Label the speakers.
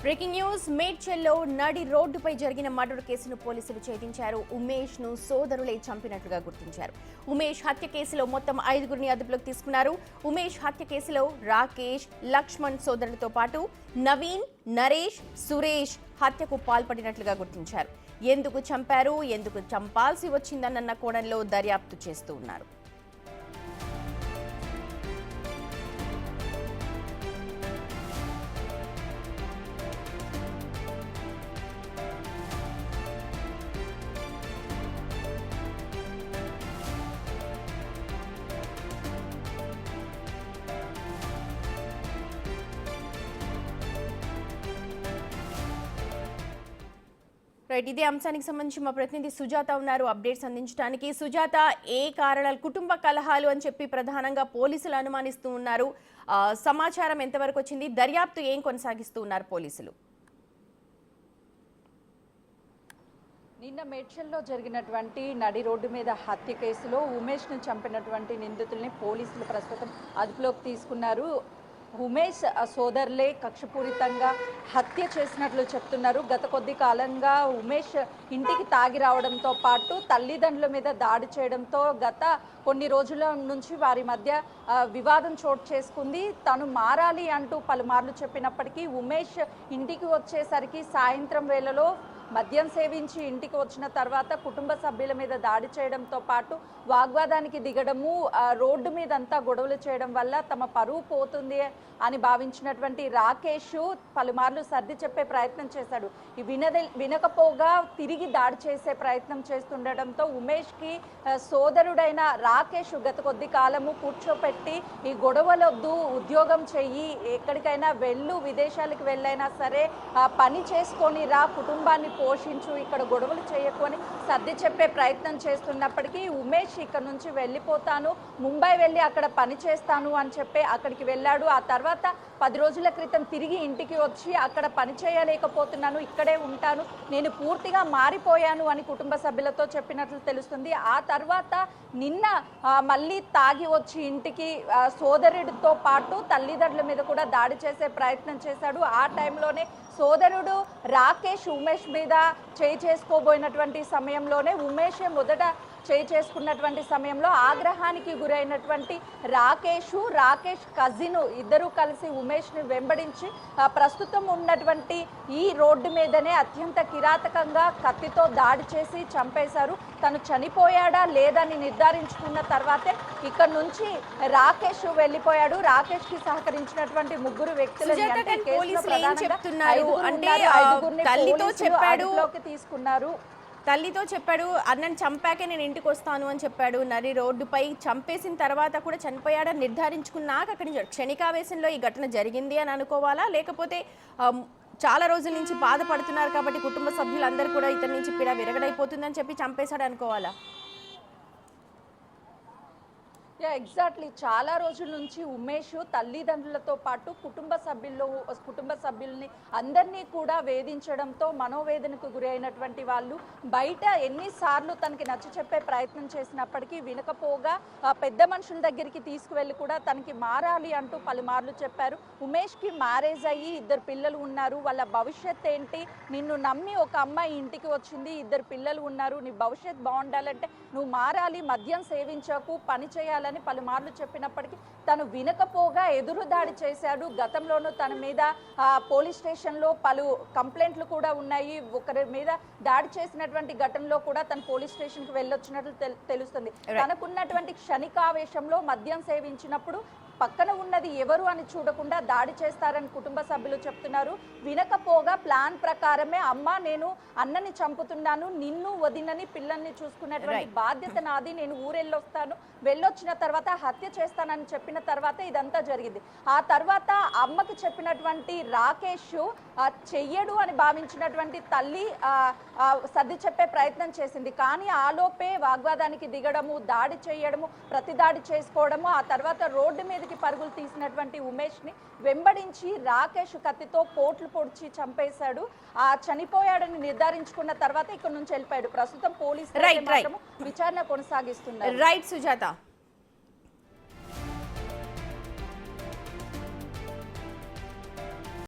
Speaker 1: Breaking news మేడ్చల్లో నడి రోడ్డుపై జరిగిన మర్డర్ కేసును పోలీసులు ఛేదించారు. ఉమేష్ ను సోదరులే చంపినట్లుగా గుర్తించారు. ఉమేష్ హత్య కేసులో మొత్తం 5గురిని అదుపులోకి తీసుకున్నారు. ఉమేష్ హత్య కేసులో రాకేష్, లక్ష్మణ్ సోదరులతో పాటు నవీన్, నరేష్, సురేష్ హత్యకు పాల్పడినట్లుగా గుర్తించారు. ఎందుకు చంపారు, ఎందుకు చంపాల్సి వచ్చిందన్న కోణంలో దర్యాప్తు చేస్తూ ఉన్నారు. రైట్, ఇదే అంశానికి సంబంధించి మా ప్రతినిధి సుజాత ఉన్నారు అప్డేట్స్ అందించడానికి. సుజాత, ఏ కారణాలు, కుటుంబ కలహాలు అని చెప్పి ప్రధానంగా పోలీసులు అనుమానిస్తూ ఉన్నారు. సమాచారం ఎంతవరకు వచ్చింది? దర్యాప్తు ఏం కొనసాగిస్తూ ఉన్నారు పోలీసులు?
Speaker 2: నిన్న మేడ్చల్లో జరిగినటువంటి నడి రోడ్డు మీద హత్య కేసులో ఉమేష్ను చంపినటువంటి నిందితుల్ని పోలీసులు ప్రస్తుతం అదుపులోకి తీసుకున్నారు. ఉమేష్ సోదరులే కక్షపూరితంగా హత్య చేసినట్లు చెప్తున్నారు. గత కొద్ది కాలంగా ఉమేష్ ఇంటికి తాగి రావడంతో పాటు తల్లిదండ్రుల మీద దాడి చేయడంతో గత కొన్ని రోజుల నుంచి వారి మధ్య వివాదం చోటు చేసుకుంది. తను మారాలి అంటూ పలుమార్లు చెప్పినప్పటికీ ఉమేష్ ఇంటికి వచ్చేసరికి సాయంత్రం వేళలో మద్యం సేవించి ఇంటికి వచ్చిన తర్వాత కుటుంబ సభ్యుల మీద దాడి చేయడంతో పాటు వాగ్వాదానికి దిగడము, రోడ్డు మీద అంతా గొడవలు చేయడం వల్ల తమ పరువు పోతుంది అని భావించినటువంటి రాకేష్ పలుమార్లు సర్ది చెప్పే ప్రయత్నం చేశాడు. వినకపోగా తిరిగి దాడి చేసే ప్రయత్నం చేస్తుండటంతో ఉమేష్కి సోదరుడైన రాకేష్ గత కొద్ది కాలము కూర్చోపెట్టి ఈ గొడవలొద్దు, ఉద్యోగం చెయ్యి, ఎక్కడికైనా వెళ్ళు, విదేశాలకు వెళ్ళైనా సరే పని చేసుకొని రా, కుటుంబాన్ని పోషించు, ఇక్కడ గొడవలు చేయకు అని సర్ది చెప్పే ప్రయత్నం చేస్తున్నప్పటికీ ఉమేష్ ఇక్కడ నుంచి వెళ్ళిపోతాను, ముంబై వెళ్ళి అక్కడ పని చేస్తాను అని చెప్పి అక్కడికి వెళ్ళాడు. ఆ తర్వాత 10 రోజుల క్రితం తిరిగి ఇంటికి వచ్చి అక్కడ పని చేయలేకపోతున్నాను, ఇక్కడే ఉంటాను, నేను పూర్తిగా మారిపోయాను అని కుటుంబ సభ్యులతో చెప్పినట్లు తెలుస్తుంది. ఆ తర్వాత నిన్న మళ్ళీ తాగి వచ్చి ఇంటికి సోదరుడితో పాటు తల్లిదండ్రుల మీద కూడా దాడి చేసే ప్రయత్నం చేశాడు. ఆ టైంలోనే సోదరుడు రాకేష్ ఉమేష్ మీద చేయి చేసుకోబోయినటువంటి సమయంలోనే ఉమేషే మొదట చేయి చేసుకున్నటువంటి సమయంలో ఆగ్రహానికి గురైనటువంటి రాకేష్ కజిన్ ఇద్దరూ కలిసి ఉమేష్ని వెంబడించి ప్రస్తుతం ఉన్నటువంటి ఈ రోడ్డు మీదనే అత్యంత కిరాతకంగా కత్తితో దాడి చేసి చంపేశారు. తను చనిపోయాడా లేదని నిర్ధారించుకున్న తర్వాతే ఇక్కడ నుంచి రాకేష్ వెళ్ళిపోయాడు. రాకేష్ కి సహకరించినటువంటి 3 వ్యక్తులను తీసుకున్నారు.
Speaker 1: తల్లితో చెప్పాడు, అన్నని చంపాకే నేను ఇంటికి వస్తాను అని చెప్పాడు. నరి రోడ్డుపై చంపేసిన తర్వాత కూడా చనిపోయాడని నిర్ధారించుకున్నాక అక్కడి నుంచి క్షణికావేశంలో ఈ ఘటన జరిగింది అని అనుకోవాలా, లేకపోతే చాలా రోజుల నుంచి బాధపడుతున్నారు కాబట్టి కుటుంబ సభ్యులందరూ కూడా ఇతని నుంచి పీడ విరగడైపోతుందని చెప్పి చంపేశాడు అనుకోవాలా?
Speaker 2: ఎగ్జాక్ట్లీ, చాలా రోజుల నుంచి ఉమేష్ తల్లిదండ్రులతో పాటు కుటుంబ సభ్యుల్ని అందరినీ కూడా వేధించడంతో మనోవేదనకు గురి అయినటువంటి వాళ్ళు బయట ఎన్నిసార్లు తనకి నచ్చ చెప్పే ప్రయత్నం చేసినప్పటికీ వినకపోగా పెద్ద మనుషుల దగ్గరికి తీసుకువెళ్ళి కూడా తనకి మారాలి అంటూ పలుమార్లు చెప్పారు. ఉమేష్కి మ్యారేజ్ అయ్యి 2 పిల్లలు ఉన్నారు, వాళ్ళ భవిష్యత్ ఏంటి, నిన్ను నమ్మి ఒక అమ్మాయి ఇంటికి వచ్చింది, 2 పిల్లలు ఉన్నారు, నీ భవిష్యత్ బాగుండాలంటే నువ్వు మారాలి, మద్యం సేవించకు, పని చేయాలని పలుమార్లు చెప్పినప్పటికీ తను వినకపోగా ఎదురు దాడి చేశాడు. గతంలోనూ తన మీద పోలీస్ స్టేషన్లో పలు కంప్లైంట్లు కూడా ఉన్నాయి. ఒకరి మీద దాడి చేసినటువంటి ఘటనలో కూడా తను పోలీస్ స్టేషన్కి వెళ్ళొచ్చినట్లు తెలుస్తుంది. తనకున్నటువంటి క్షణికావేశంలో మద్యం సేవించినప్పుడు పక్కన ఉన్నది ఎవరు అని చూడకుండా దాడి చేస్తారని కుటుంబ సభ్యులు చెప్తున్నారు. వినకపోగా ప్లాన్ ప్రకారమే అమ్మ నేను అన్నని చంపుతున్నాను, నిన్ను వదినని పిల్లల్ని చూసుకునేటువంటి బాధ్యత నాది, నేను ఊరెళ్ళొస్తాను, వెళ్ళొచ్చిన తర్వాత హత్య చేస్తానని చెప్పిన తర్వాత ఇదంతా జరిగింది. ఆ తర్వాత అమ్మకి చెప్పినటువంటి రాకేష్ చెయ్యడు అని భావించినటువంటి తల్లి సర్ది చెప్పే ప్రయత్నం చేసింది. కానీ ఆలోపే వాగ్వాదానికి దిగడము, దాడి చేయడము, ప్రతి దాడి చేసుకోవడము, ఆ తర్వాత రోడ్డు మీద పరుగులు తీసినటువంటి ఉమేష్ ని వెంబడించి రాకేష్ కత్తితో పోట్లు పొడిచి చంపేశాడు. ఆ చనిపోయాడని నిర్ధారించుకున్న తర్వాత ఇక్కడ నుంచి వెళ్ళిపోయాడు. ప్రస్తుతం పోలీసులు విచారణ కొనసాగిస్తున్నారు.
Speaker 1: రైట్ సుజాత.